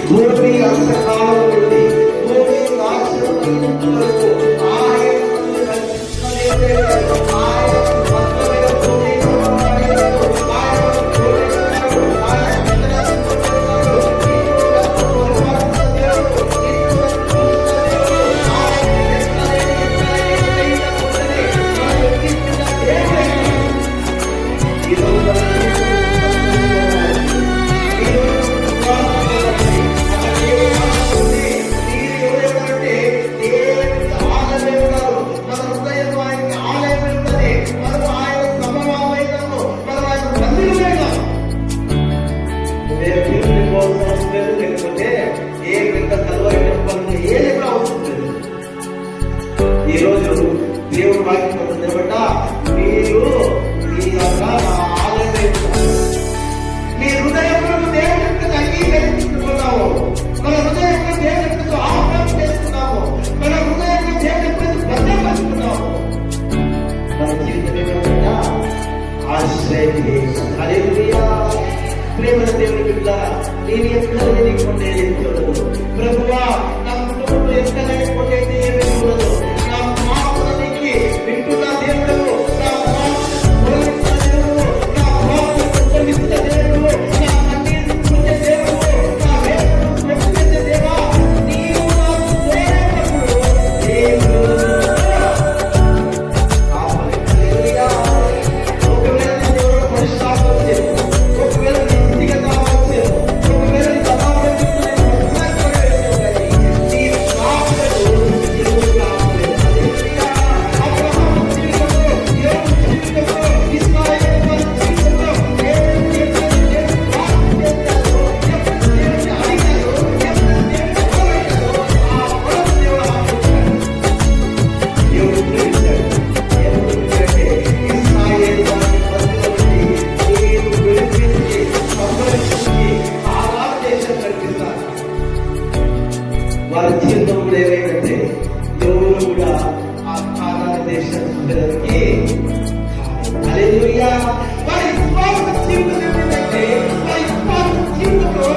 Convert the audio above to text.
భూమి అంతకాలం నుండి భూమి నాశనం వరకు ఈరోజు దేవుడు వాక్యం నిలబడ్డ మీరు మీ యొక్క ఆలయం మీ హృదయంలో దేవునికి అంగీకరించుకున్నాము, మన హృదయంలో దేవునికి ఆహ్వానం చేస్తున్నాము, మన హృదయంలో దేవునికి భద్రపరుచుకున్నాము. మన జీవితం ఆశ్రయం. హల్లెలూయా. ప్రేమల దేవుని బిడ్డ, నేను ఎక్కడ పొందేది చూడదు ప్రభువా, నా కుటుంబంలో ఎక్కడ పొందేది ఏమి చూడదు. నా మాటలకి వింటున్న దేవుడు, నా దేవుడు, నా కన్నీరు చూసే దేవుడు, నా వేదనను చూసే దేవా, నీవు నాకు తోడైనప్పుడు దేవుడు వారి జీవితంలో ఏమైందంటే దేవుడు కూడా ఆ కానాన దేశానికి హల్లెలూయా. వారి విశ్వాస జీవితం ఏమైందంటే వారి విశ్వాస జీవితంలో